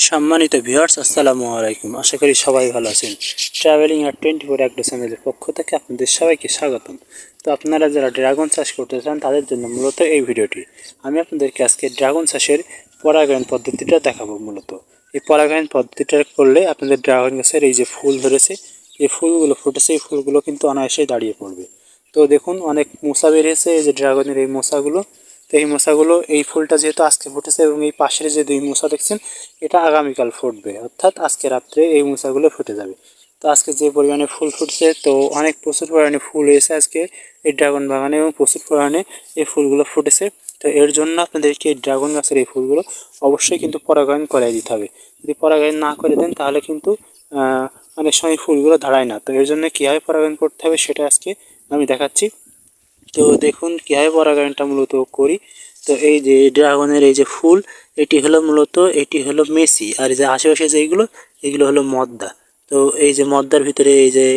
সম্মানিত ভিউয়ার্স, আসসালামু আলাইকুম। আশা করি সবাই ভালো আছেন। ট্রাভেলিং আর 24 অ্যাগ্রো চ্যানেলের পক্ষ থেকে আপনাদের সবাইকে স্বাগতম। তো আপনারা যারা ড্রাগন চাষ করতে চান তাদের জন্য মূলত এই ভিডিওটি। আমি আপনাদেরকে আজকে ড্রাগন চাষের পরাগায়ন পদ্ধতিটা দেখাবো। মূলত এই পরাগায়ন পদ্ধতিটা করলে আপনাদের ড্রাগন গাছের এই যে ফুল ধরেছে, এই ফুলগুলো ফুটেছে, এই ফুলগুলো কিন্তু অনায়াসে দাঁড়িয়ে পড়বে। তো দেখুন, অনেক মোচা বেরিয়েছে এই যে ড্রাগনের এই মোচাগুলো। তো এই মোচাগুলো, এই ফুলটা যেহেতু আজকে ফুটেছে এবং এই পাশের যে দুই মোচা দেখছেন, এটা আগামীকাল ফুটবে, অর্থাৎ আজকে রাত্রে এই মোচাগুলো ফুটে যাবে। তো আজকে যে পরিমাণে ফুল ফুটছে, তো অনেক প্রচুর পরিমাণে ফুল হয়েছে আজকে এই ড্রাগন বাগানে এবং প্রচুর পরিমাণে এই ফুলগুলো ফুটেছে। তো এর জন্য আপনাদেরকে এই ড্রাগন গাছের এই ফুলগুলো অবশ্যই কিন্তু পরাগায়ন করাই দিতে হবে। যদি পরাগায়ন না করে দেন তাহলে কিন্তু অনেক সময় ফুলগুলো দাঁড়ায় না। তো এর জন্য কীভাবে পরাগায়ন করতে হবে সেটা আজকে আমি দেখাচ্ছি। তো দেখুন কীভাবে পরাগায়নটা মূলত করি। তো এই যে ড্রাগনের এই যে ফুল, এটি হলো মূলত, এটি হলো মেসি, আর এই যে আশেপাশে যেগুলো, এগুলো হলো মদ্দা। তো এই যে মদ্দার ভিতরে এই যে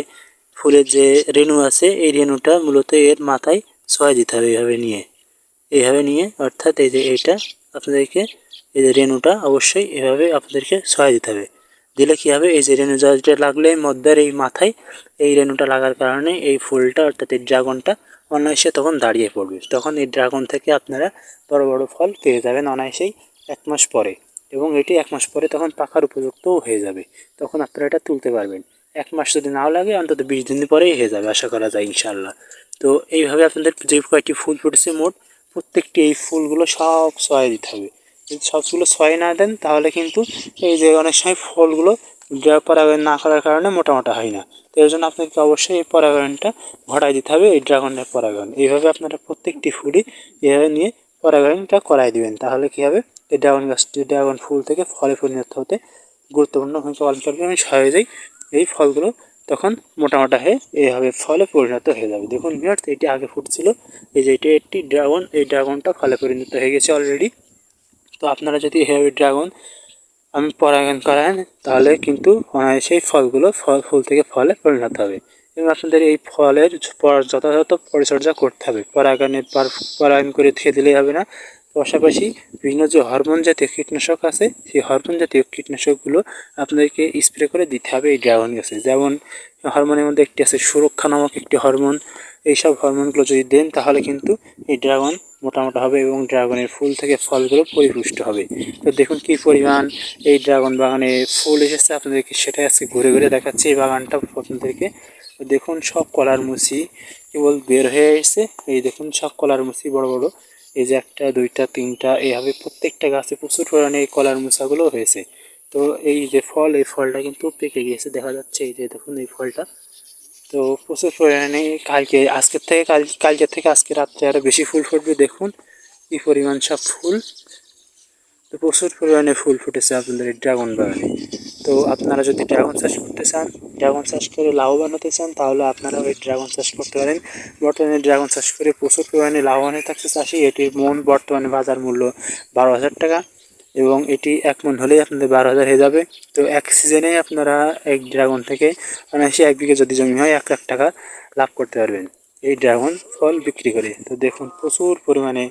ফুলের যে রেণু আছে, এই রেণুটা মূলত এর মাথায় ছোঁয়া দিতে হবে এইভাবে নিয়ে, অর্থাৎ এই যে এইটা আপনাদেরকে, এই যে রেণুটা অবশ্যই এভাবে আপনাদেরকে ছোঁয়া দিতে হবে। দিলে কী হবে, এই যে রেণু যেটা লাগলে মদ্দার এই মাথায়, এই রেণুটা লাগার কারণে এই ফুলটা অর্থাৎ এই ড্রাগনটা অনায়াসে তখন দাঁড়িয়ে পড়বে। তখন এই ড্রাগন থেকে আপনারা বড় বড় ফল পেয়ে যাবেন অনায়াসেই 1 মাস পরে, এবং এটি 1 মাস পরে তখন পাকার উপযুক্তও হয়ে যাবে। তখন আপনারা এটা তুলতে পারবেন। 1 মাস যদি নাও লাগে, অন্তত 20 দিন পরেই হয়ে যাবে আশা করা যায় ইনশাআল্লাহ। তো এইভাবে আপনাদের যে কয়েকটি ফুল ফুটেছে মোট, প্রত্যেকটি এই ফুলগুলো সব ছয় দিতে হবে। যদি সবগুলো ছয় না দেন তাহলে কিন্তু এই যে অনেক সময় ফলগুলো পরাগায়ন না করার কারণে মোটা মোটা হয় না। তো এর জন্য আপনাকে অবশ্যই এই পরাগায়নটা ঘটাই দিতে হবে, এই ড্রাগনের পরাগায়ন। এইভাবে আপনারা প্রত্যেকটি ফুলই এভাবে নিয়ে পরাগায়নটা করাই দিবেন। তাহলে কী হবে, এই ড্রাগন গাছটি ড্রাগন ফুল থেকে ফলে পরিণত হতে গুরুত্বপূর্ণ ভূমিকা পালন করবে এবং সহজেই এই ফলগুলো তখন মোটা মোটা হয়ে এইভাবে ফলে পরিণত হয়ে যাবে। দেখুন ভিউয়ার্স, এটি আগে ফুটছিল, এই যে এটি একটি ড্রাগন, এই ড্রাগনটা ফলে পরিণত হয়ে গেছে অলরেডি। তো আপনারা যদি এভাবে ড্রাগন আমি পরাগায়ন করান তাহলে কিন্তু সেই ফলগুলো ফুল থেকে ফলে পরিণত হবে। এবং আপনাদের এই ফলের যথাযথ পরিচর্যা করতে হবে। পরাগায়ন করে থেকে দিলেই হবে না, পাশাপাশি বিভিন্ন যে হরমোন জাতীয় কীটনাশক আছে, সেই হরমোন জাতীয় কীটনাশকগুলো আপনাদেরকে স্প্রে করে দিতে হবে এই ড্রাগন গাছে। যেমন হরমোনের মধ্যে একটি আছে সুরক্ষা নামক একটি হরমোন। এইসব হরমোনগুলো যদি দেন তাহলে কিন্তু এই ড্রাগন মোটামোটা হবে এবং ড্রাগনের ফুল থেকে ফলগুলো পরিপুষ্ট হবে। তো দেখুন কী পরিমাণ এই ড্রাগন বাগানে ফুল এসেছে, আপনাদেরকে সেটাই আজকে ঘুরে ঘুরে দেখাচ্ছি এই বাগানটা আপনাদেরকে। দেখুন সব কলার মুচি কেবল বের হয়ে এসেছে। এই দেখুন সব কলার মুচি বড় বড়, এই যে 1টা 2টা 3টা এইভাবে প্রত্যেকটা গাছে প্রচুর পরিমাণে এই কলার মুচাগুলো হয়েছে। তো এই যে ফল, এই ফলটা কিন্তু পেকে গিয়েছে দেখা যাচ্ছে, এই যে দেখুন এই ফলটা। তো প্রচুর পরিমাণে কালকের থেকে আজকে রাত্রে আরও বেশি ফুল ফুটবে। দেখুন কী পরিমাণ সব ফুল। তো প্রচুর পরিমাণে ফুল ফুটেছে আপনাদের এই ড্রাগন বাগানে। তো আপনারা যদি ড্রাগন চাষ করতে চান, ড্রাগন চাষ করে লাভবান হতে চান, তাহলে আপনারা ওই ড্রাগন চাষ করতে পারেন। বর্তমানে ড্রাগন চাষ করে প্রচুর পরিমাণে লাভবান হয়ে থাকছে চাষি। এটির মন বর্তমানে বাজার মূল্য 12,000 টাকা, এবং এটি 1 মন হলেই আপনাদের 12,000 হয়ে যাবে। তো এক সিজনে আপনারা এক ড্রাগন থেকে অনায়াসে 1 বিঘে যদি জমি হয় 1 লাখ টাকা লাভ করতে পারবেন এই ড্রাগন ফল বিক্রি করে। তো দেখুন প্রচুর পরিমাণে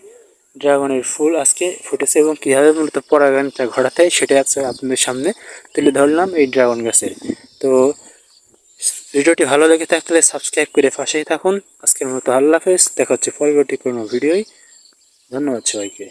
ড্রাগনের ফুল আজকে ফুটেছে এবং কীভাবে মূলত পরাগায়নটা ঘটাতে হয় সেটাই আজকে আপনাদের সামনে তুলে ধরলাম এই ড্রাগন গাছের। তো ভিডিওটি ভালো লেগে থাকলে সাবস্ক্রাইব করে পাশেই থাকুন। আজকের মতো আল্লাহ হাফেজ, দেখা হচ্ছে পরবর্তী কোনো ভিডিওয়। ধন্যবাদ সবাইকে।